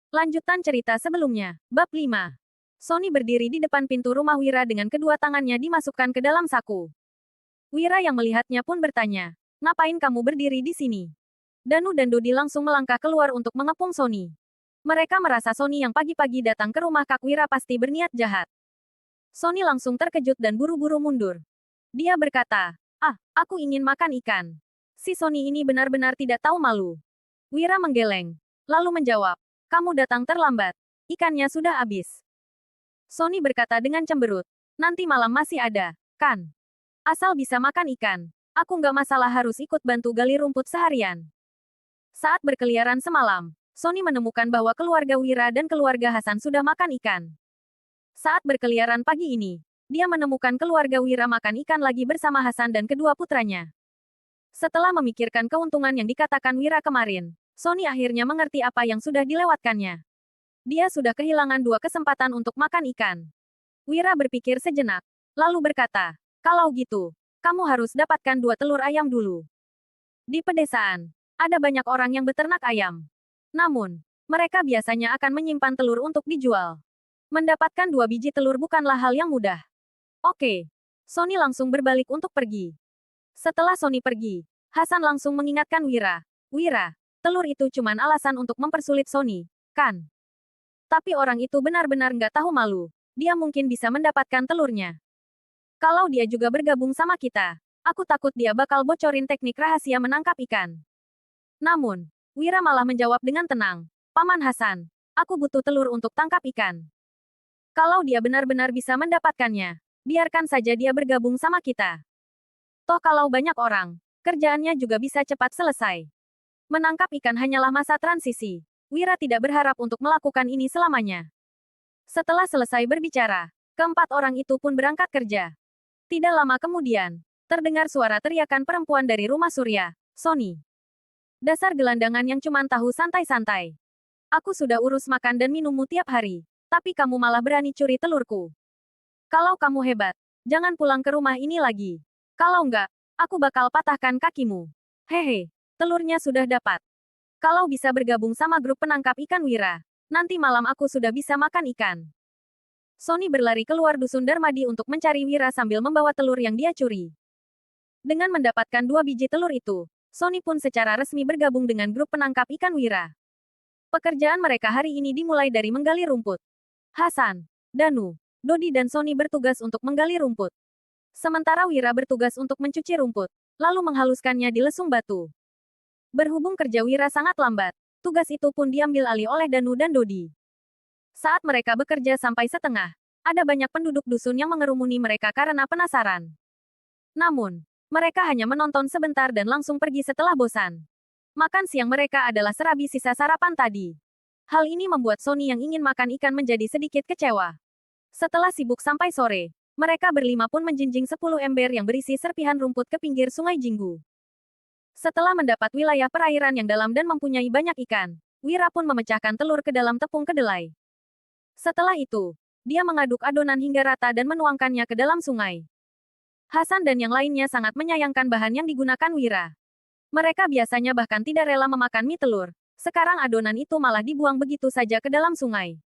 Lanjutan cerita sebelumnya. Bab 5. Sony berdiri di depan pintu rumah Wira dengan kedua tangannya dimasukkan ke dalam saku. Wira yang melihatnya pun bertanya, "Ngapain kamu berdiri di sini?" Danu dan Dodi langsung melangkah keluar untuk mengepung Sony. Mereka merasa Sony yang pagi-pagi datang ke rumah Kak Wira pasti berniat jahat. Sony langsung terkejut dan buru-buru mundur. Dia berkata, "Ah, aku ingin makan ikan." Si Sony ini benar-benar tidak tahu malu. Wira menggeleng, lalu menjawab, "Kamu datang terlambat. Ikannya sudah habis." Sony berkata dengan cemberut, "Nanti malam masih ada, kan? Asal bisa makan ikan. Aku nggak masalah harus ikut bantu gali rumput seharian." Saat berkeliaran semalam, Sony menemukan bahwa keluarga Wira dan keluarga Hasan sudah makan ikan. Saat berkeliaran pagi ini, dia menemukan keluarga Wira makan ikan lagi bersama Hasan dan kedua putranya. Setelah memikirkan keuntungan yang dikatakan Wira kemarin, Sony akhirnya mengerti apa yang sudah dilewatkannya. Dia sudah kehilangan dua kesempatan untuk makan ikan. Wira berpikir sejenak, lalu berkata, "Kalau gitu, kamu harus dapatkan dua telur ayam dulu." Di pedesaan, ada banyak orang yang beternak ayam. Namun, mereka biasanya akan menyimpan telur untuk dijual. Mendapatkan dua biji telur bukanlah hal yang mudah. Oke. Sony langsung berbalik untuk pergi. Setelah Sony pergi, Hasan langsung mengingatkan Wira. "Wira, telur itu cuman alasan untuk mempersulit Sony, kan? Tapi orang itu benar-benar nggak tahu malu. Dia mungkin bisa mendapatkan telurnya. Kalau dia juga bergabung sama kita, aku takut dia bakal bocorin teknik rahasia menangkap ikan." Namun, Wira malah menjawab dengan tenang, "Paman Hasan, aku butuh telur untuk tangkap ikan. Kalau dia benar-benar bisa mendapatkannya, biarkan saja dia bergabung sama kita. Toh kalau banyak orang, kerjaannya juga bisa cepat selesai. Menangkap ikan hanyalah masa transisi. Wira tidak berharap untuk melakukan ini selamanya." Setelah selesai berbicara, keempat orang itu pun berangkat kerja. Tidak lama kemudian, terdengar suara teriakan perempuan dari rumah Surya, "Sony. Dasar gelandangan yang cuman tahu santai-santai. Aku sudah urus makan dan minummu tiap hari, tapi kamu malah berani curi telurku. Kalau kamu hebat, jangan pulang ke rumah ini lagi. Kalau enggak, aku bakal patahkan kakimu. Hehe, telurnya sudah dapat. Kalau bisa bergabung sama grup penangkap ikan Wira, nanti malam aku sudah bisa makan ikan." Sony berlari keluar dusun Darmadi untuk mencari Wira sambil membawa telur yang dia curi. Dengan mendapatkan dua biji telur itu, Sony pun secara resmi bergabung dengan grup penangkap ikan Wira. Pekerjaan mereka hari ini dimulai dari menggali rumput. Hasan, Danu, Dodi dan Sony bertugas untuk menggali rumput. Sementara Wira bertugas untuk mencuci rumput, lalu menghaluskannya di lesung batu. Berhubung kerja Wira sangat lambat, tugas itu pun diambil alih oleh Danu dan Dodi. Saat mereka bekerja sampai setengah, ada banyak penduduk dusun yang mengerumuni mereka karena penasaran. Namun, mereka hanya menonton sebentar dan langsung pergi setelah bosan. Makan siang mereka adalah serabi sisa sarapan tadi. Hal ini membuat Sony yang ingin makan ikan menjadi sedikit kecewa. Setelah sibuk sampai sore, mereka berlima pun menjinjing 10 ember yang berisi serpihan rumput ke pinggir sungai Jinggu. Setelah mendapat wilayah perairan yang dalam dan mempunyai banyak ikan, Wira pun memecahkan telur ke dalam tepung kedelai. Setelah itu, dia mengaduk adonan hingga rata dan menuangkannya ke dalam sungai. Hasan dan yang lainnya sangat menyayangkan bahan yang digunakan Wira. Mereka biasanya bahkan tidak rela memakan mie telur. Sekarang adonan itu malah dibuang begitu saja ke dalam sungai.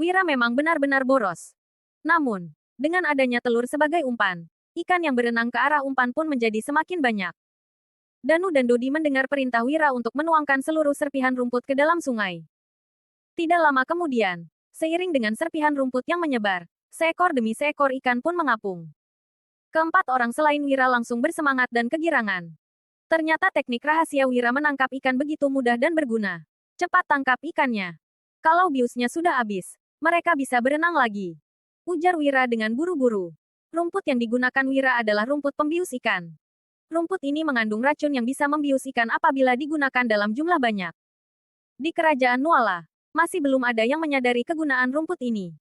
Wira memang benar-benar boros. Namun, dengan adanya telur sebagai umpan, ikan yang berenang ke arah umpan pun menjadi semakin banyak. Danu dan Dodi mendengar perintah Wira untuk menuangkan seluruh serpihan rumput ke dalam sungai. Tidak lama kemudian, seiring dengan serpihan rumput yang menyebar, seekor demi seekor ikan pun mengapung. Keempat orang selain Wira langsung bersemangat dan kegirangan. Ternyata teknik rahasia Wira menangkap ikan begitu mudah dan berguna. Cepat tangkap ikannya. Kalau biusnya sudah habis, mereka bisa berenang lagi. Ujar Wira dengan buru-buru. Rumput yang digunakan Wira adalah rumput pembius ikan. Rumput ini mengandung racun yang bisa membius ikan apabila digunakan dalam jumlah banyak. Di kerajaan Nuala, masih belum ada yang menyadari kegunaan rumput ini.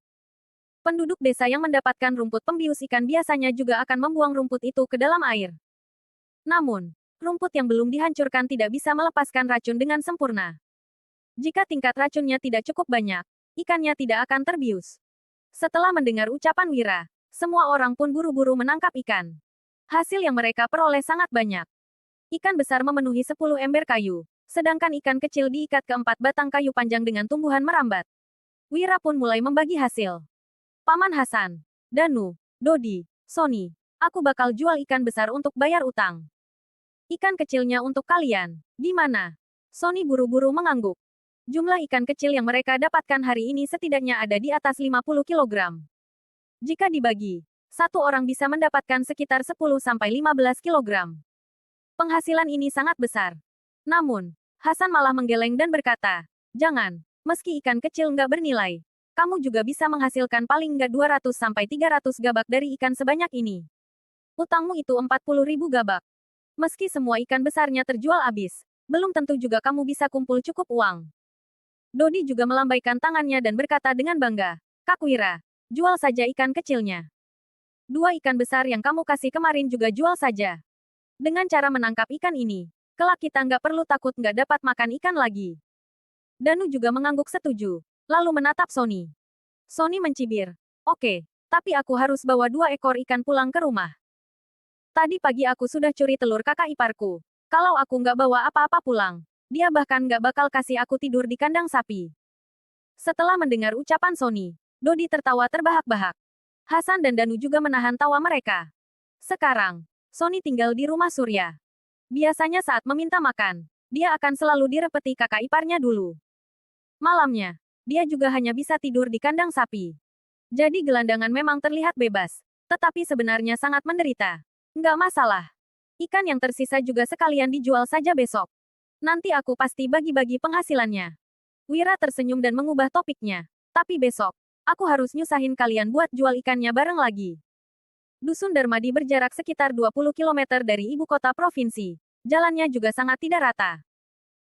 Penduduk desa yang mendapatkan rumput pembius ikan biasanya juga akan membuang rumput itu ke dalam air. Namun, rumput yang belum dihancurkan tidak bisa melepaskan racun dengan sempurna. Jika tingkat racunnya tidak cukup banyak, ikannya tidak akan terbius. Setelah mendengar ucapan Wira, semua orang pun buru-buru menangkap ikan. Hasil yang mereka peroleh sangat banyak. Ikan besar memenuhi 10 ember kayu, sedangkan ikan kecil diikat ke 4 batang kayu panjang dengan tumbuhan merambat. Wira pun mulai membagi hasil. Paman Hasan, Danu, Dodi, Sony, aku bakal jual ikan besar untuk bayar utang. Ikan kecilnya untuk kalian. Gimana? Sony buru-buru mengangguk. Jumlah ikan kecil yang mereka dapatkan hari ini setidaknya ada di atas 50 kilogram. Jika dibagi, satu orang bisa mendapatkan sekitar 10-15 kilogram. Penghasilan ini sangat besar. Namun, Hasan malah menggeleng dan berkata, jangan, meski ikan kecil nggak bernilai, kamu juga bisa menghasilkan paling nggak 200-300 gabak dari ikan sebanyak ini. Utangmu itu 40.000 gabak. Meski semua ikan besarnya terjual habis, belum tentu juga kamu bisa kumpul cukup uang. Dodi juga melambaikan tangannya dan berkata dengan bangga, Kak Wira, jual saja ikan kecilnya. 2 ikan besar yang kamu kasih kemarin juga jual saja. Dengan cara menangkap ikan ini, kelak kita nggak perlu takut nggak dapat makan ikan lagi. Danu juga mengangguk setuju, lalu menatap Sony. Sony mencibir, oke, tapi aku harus bawa 2 ekor ikan pulang ke rumah. Tadi pagi aku sudah curi telur kakak iparku. Kalau aku nggak bawa apa-apa pulang, dia bahkan nggak bakal kasih aku tidur di kandang sapi. Setelah mendengar ucapan Sony, Dodi tertawa terbahak-bahak. Hasan dan Danu juga menahan tawa mereka. Sekarang, Sony tinggal di rumah Surya. Biasanya saat meminta makan, dia akan selalu direpeti kakak iparnya dulu. Malamnya, dia juga hanya bisa tidur di kandang sapi. Jadi gelandangan memang terlihat bebas, tetapi sebenarnya sangat menderita. Nggak masalah. Ikan yang tersisa juga sekalian dijual saja besok. Nanti aku pasti bagi-bagi penghasilannya. Wira tersenyum dan mengubah topiknya. Tapi besok, aku harus nyusahin kalian buat jual ikannya bareng lagi. Dusun Darmadi berjarak sekitar 20 km dari ibu kota provinsi. Jalannya juga sangat tidak rata.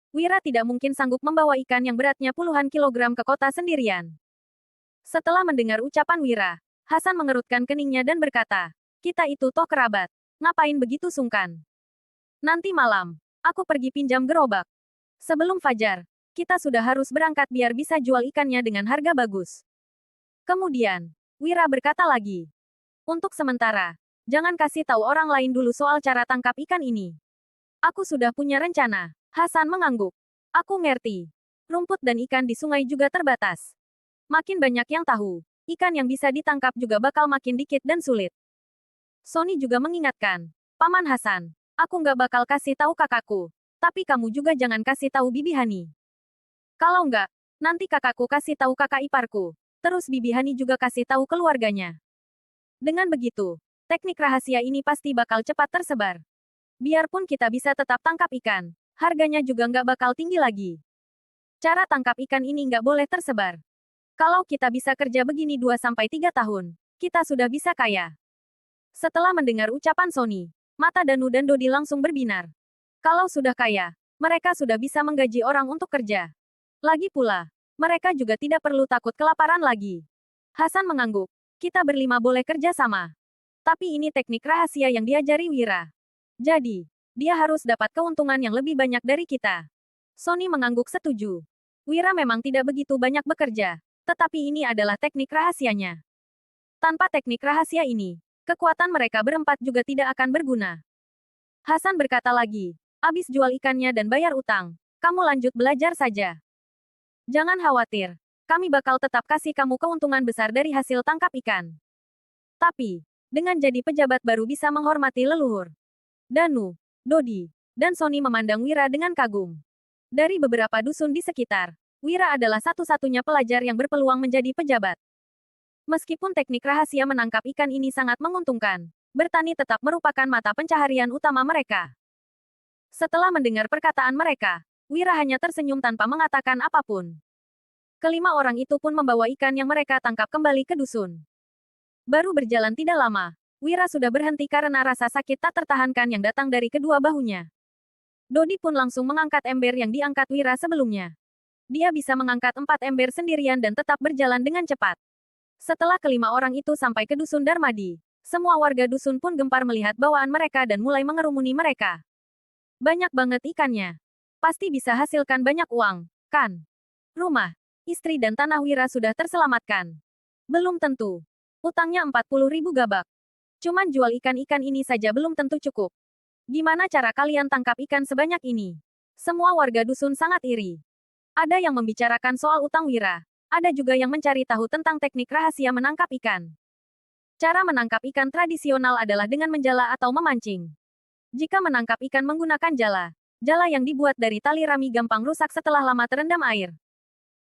Wira tidak mungkin sanggup membawa ikan yang beratnya puluhan kilogram ke kota sendirian. Setelah mendengar ucapan Wira, Hasan mengerutkan keningnya dan berkata, kita itu toh kerabat. Ngapain begitu sungkan? Nanti malam, aku pergi pinjam gerobak. Sebelum fajar, kita sudah harus berangkat biar bisa jual ikannya dengan harga bagus. Kemudian, Wira berkata lagi. Untuk sementara, jangan kasih tahu orang lain dulu soal cara tangkap ikan ini. Aku sudah punya rencana. Hasan mengangguk. Aku ngerti. Rumput dan ikan di sungai juga terbatas. Makin banyak yang tahu, ikan yang bisa ditangkap juga bakal makin dikit dan sulit. Sony juga mengingatkan, Paman Hasan, aku nggak bakal kasih tahu kakakku, tapi kamu juga jangan kasih tahu Bibi Hani. Kalau nggak, nanti kakakku kasih tahu kakak iparku, terus Bibi Hani juga kasih tahu keluarganya. Dengan begitu, teknik rahasia ini pasti bakal cepat tersebar. Biarpun kita bisa tetap tangkap ikan, harganya juga nggak bakal tinggi lagi. Cara tangkap ikan ini nggak boleh tersebar. Kalau kita bisa kerja begini 2-3 tahun, kita sudah bisa kaya. Setelah mendengar ucapan Sony, mata Danu dan Dodi langsung berbinar. Kalau sudah kaya, mereka sudah bisa menggaji orang untuk kerja. Lagi pula, mereka juga tidak perlu takut kelaparan lagi. Hasan mengangguk. Kita berlima boleh kerja sama. Tapi ini teknik rahasia yang diajari Wira. Jadi, dia harus dapat keuntungan yang lebih banyak dari kita. Sony mengangguk setuju. Wira memang tidak begitu banyak bekerja, tetapi ini adalah teknik rahasianya. Tanpa teknik rahasia ini, kekuatan mereka berempat juga tidak akan berguna. Hasan berkata lagi, abis jual ikannya dan bayar utang, kamu lanjut belajar saja. Jangan khawatir, kami bakal tetap kasih kamu keuntungan besar dari hasil tangkap ikan. Tapi, dengan jadi pejabat baru bisa menghormati leluhur. Danu, Dodi, dan Sony memandang Wira dengan kagum. Dari beberapa dusun di sekitar, Wira adalah satu-satunya pelajar yang berpeluang menjadi pejabat. Meskipun teknik rahasia menangkap ikan ini sangat menguntungkan, bertani tetap merupakan mata pencaharian utama mereka. Setelah mendengar perkataan mereka, Wira hanya tersenyum tanpa mengatakan apapun. Kelima orang itu pun membawa ikan yang mereka tangkap kembali ke dusun. Baru berjalan tidak lama, Wira sudah berhenti karena rasa sakit tak tertahankan yang datang dari kedua bahunya. Dodi pun langsung mengangkat ember yang diangkat Wira sebelumnya. Dia bisa mengangkat 4 ember sendirian dan tetap berjalan dengan cepat. Setelah kelima orang itu sampai ke dusun Darmadi, semua warga dusun pun gempar melihat bawaan mereka dan mulai mengerumuni mereka. Banyak banget ikannya. Pasti bisa hasilkan banyak uang, kan? Rumah, istri dan tanah Wira sudah terselamatkan. Belum tentu. Utangnya 40.000 gabak. Cuman jual ikan-ikan ini saja belum tentu cukup. Gimana cara kalian tangkap ikan sebanyak ini? Semua warga dusun sangat iri. Ada yang membicarakan soal utang Wira. Ada juga yang mencari tahu tentang teknik rahasia menangkap ikan. Cara menangkap ikan tradisional adalah dengan menjala atau memancing. Jika menangkap ikan menggunakan jala, jala yang dibuat dari tali rami gampang rusak setelah lama terendam air.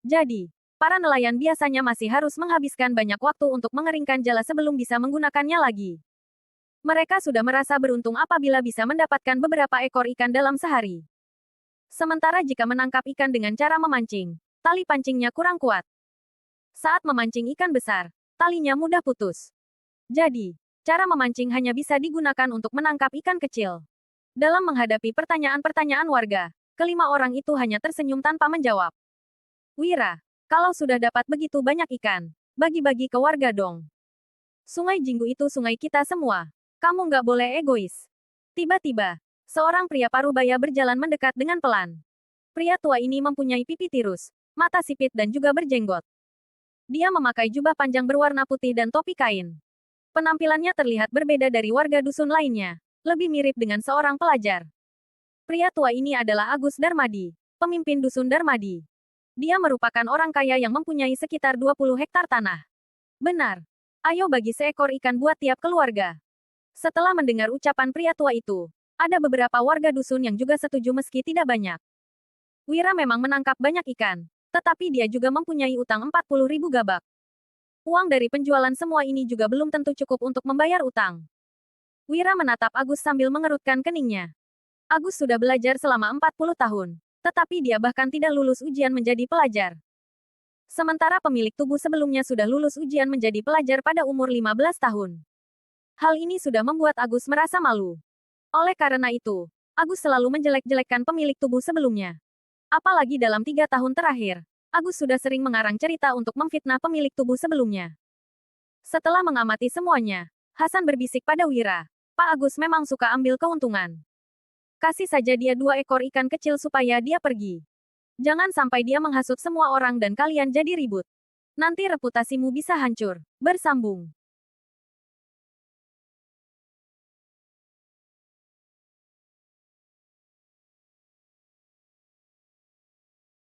Jadi, para nelayan biasanya masih harus menghabiskan banyak waktu untuk mengeringkan jala sebelum bisa menggunakannya lagi. Mereka sudah merasa beruntung apabila bisa mendapatkan beberapa ekor ikan dalam sehari. Sementara jika menangkap ikan dengan cara memancing, tali pancingnya kurang kuat. Saat memancing ikan besar, talinya mudah putus. Jadi, cara memancing hanya bisa digunakan untuk menangkap ikan kecil. Dalam menghadapi pertanyaan-pertanyaan warga, kelima orang itu hanya tersenyum tanpa menjawab. Wira, kalau sudah dapat begitu banyak ikan, bagi-bagi ke warga dong. Sungai Jinggu itu sungai kita semua. Kamu nggak boleh egois. Tiba-tiba, seorang pria parubaya berjalan mendekat dengan pelan. Pria tua ini mempunyai pipi tirus, mata sipit dan juga berjenggot. Dia memakai jubah panjang berwarna putih dan topi kain. Penampilannya terlihat berbeda dari warga dusun lainnya, lebih mirip dengan seorang pelajar. Pria tua ini adalah Agus Darmadi, pemimpin dusun Darmadi. Dia merupakan orang kaya yang mempunyai sekitar 20 hektar tanah. Benar. Ayo bagi seekor ikan buat tiap keluarga. Setelah mendengar ucapan pria tua itu, ada beberapa warga dusun yang juga setuju meski tidak banyak. Wira memang menangkap banyak ikan, tetapi dia juga mempunyai utang 40.000 gabak. Uang dari penjualan semua ini juga belum tentu cukup untuk membayar utang. Wira menatap Agus sambil mengerutkan keningnya. Agus sudah belajar selama 40 tahun, tetapi dia bahkan tidak lulus ujian menjadi pelajar. Sementara pemilik tubuh sebelumnya sudah lulus ujian menjadi pelajar pada umur 15 tahun. Hal ini sudah membuat Agus merasa malu. Oleh karena itu, Agus selalu menjelek-jelekkan pemilik tubuh sebelumnya. Apalagi dalam 3 tahun terakhir, Agus sudah sering mengarang cerita untuk memfitnah pemilik tubuh sebelumnya. Setelah mengamati semuanya, Hasan berbisik pada Wira, Pak Agus memang suka ambil keuntungan. Kasih saja dia 2 ekor ikan kecil supaya dia pergi. Jangan sampai dia menghasut semua orang dan kalian jadi ribut. Nanti reputasimu bisa hancur. Bersambung.